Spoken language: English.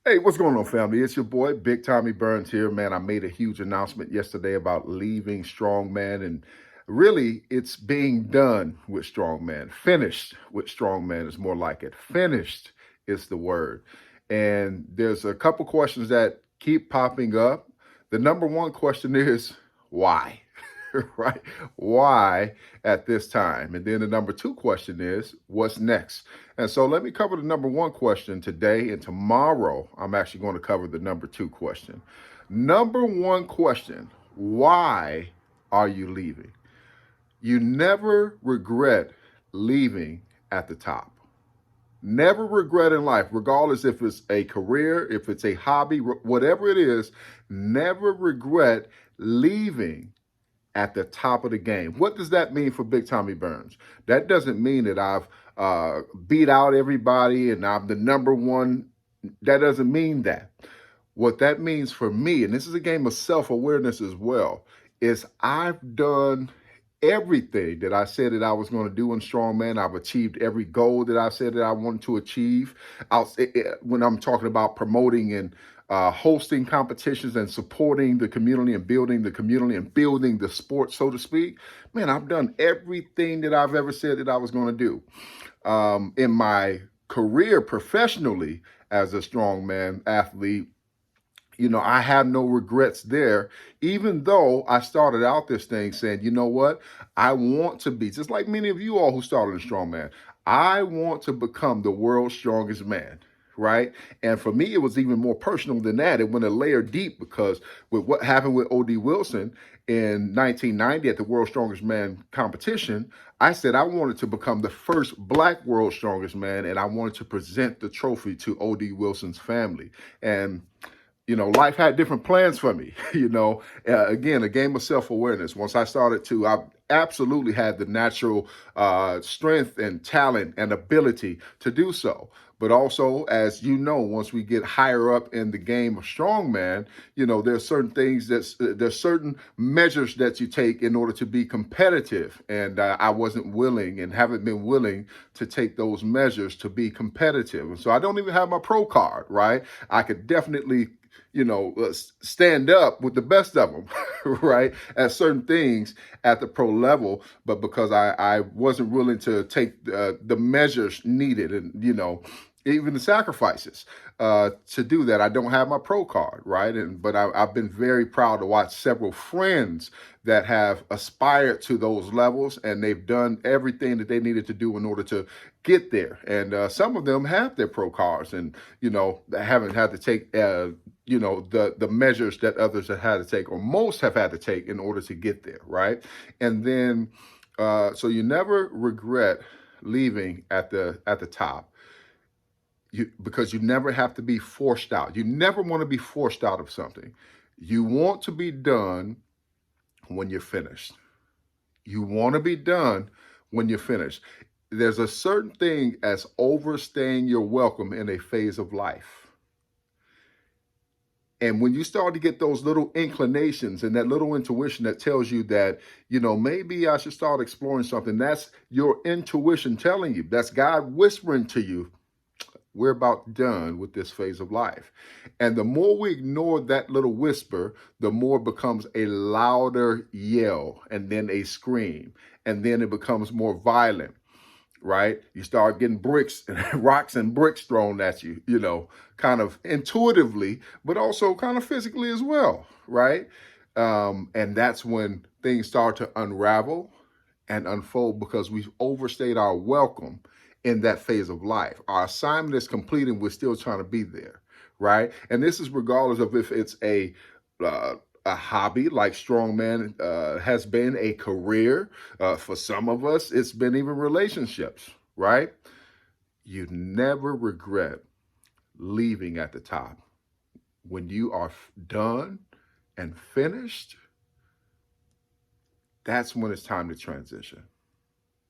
Hey, what's going on, family? It's your boy, Big Tommy Burns here, man. I made a huge announcement yesterday about leaving Strongman, and really, it's being done with Strongman. Finished with Strongman is more like it. Finished is the word. And there's a couple questions that keep popping up. The number one question is why? Right? Why at this time? And then the number two question is what's next? And so let me cover the number one question today, and tomorrow I'm actually going to cover the number two question. Number one question: why are you leaving? You never regret leaving at the top. Never regret in life, regardless if it's a career, if it's a hobby, whatever it is, never regret leaving at the top of the game. What does that mean for Big Tommy Burns? That doesn't mean that I've beat out everybody and I'm the number one. That doesn't mean that. What that means for me, and this is a game of self-awareness as well, is I've done everything that I said that I was going to do in Strongman. I've achieved every goal that I said that I wanted to achieve. When I'm talking about promoting and hosting competitions and supporting the community and building the community and building the sport, so to speak, man, I've done everything that I've ever said that I was going to do. In my career professionally as a strongman athlete, I have no regrets there, even though I started out this thing saying, you know what, I want to be, just like many of you all who started in Strongman, I want to become the world's strongest man, right? And for me, it was even more personal than that. It went a layer deep because with what happened with O.D. Wilson in 1990 at the World's Strongest Man competition, I said I wanted to become the first Black World's Strongest Man, and I wanted to present the trophy to O.D. Wilson's family. And life had different plans for me. Again, a game of self-awareness. Once I started to, I absolutely had the natural strength and talent and ability to do so. But also, as you know, once we get higher up in the game of strongman, there's certain things there's certain measures that you take in order to be competitive. And I wasn't willing and haven't been willing to take those measures to be competitive. And so I don't even have my pro card, right? I could definitely stand up with the best of them, right, at certain things at the pro level, but because I wasn't willing to take the measures needed and, even the sacrifices to do that. I don't have my pro card, right? But I've been very proud to watch several friends that have aspired to those levels, and they've done everything that they needed to do in order to get there. And some of them have their pro cards, and haven't had to take the measures that others have had to take, or most have had to take in order to get there, right? And then so you never regret leaving at the top. Because you never have to be forced out. You never want to be forced out of something. You want to be done when you're finished. You want to be done when you're finished. There's a certain thing as overstaying your welcome in a phase of life. And when you start to get those little inclinations and that little intuition that tells you that, maybe I should start exploring something, that's your intuition telling you. That's God whispering to you, we're about done with this phase of life. And the more we ignore that little whisper, the more it becomes a louder yell and then a scream. And then it becomes more violent, right? You start getting bricks and rocks and bricks thrown at you, kind of intuitively, but also kind of physically as well, right? And that's when things start to unravel and unfold because we've overstayed our welcome in that phase of life. Our assignment is complete and we're still trying to be there, right? And this is regardless of if it's a hobby like strongman has been, a career. For some of us, it's been even relationships, right? You never regret leaving at the top. When you are done and finished, that's when it's time to transition.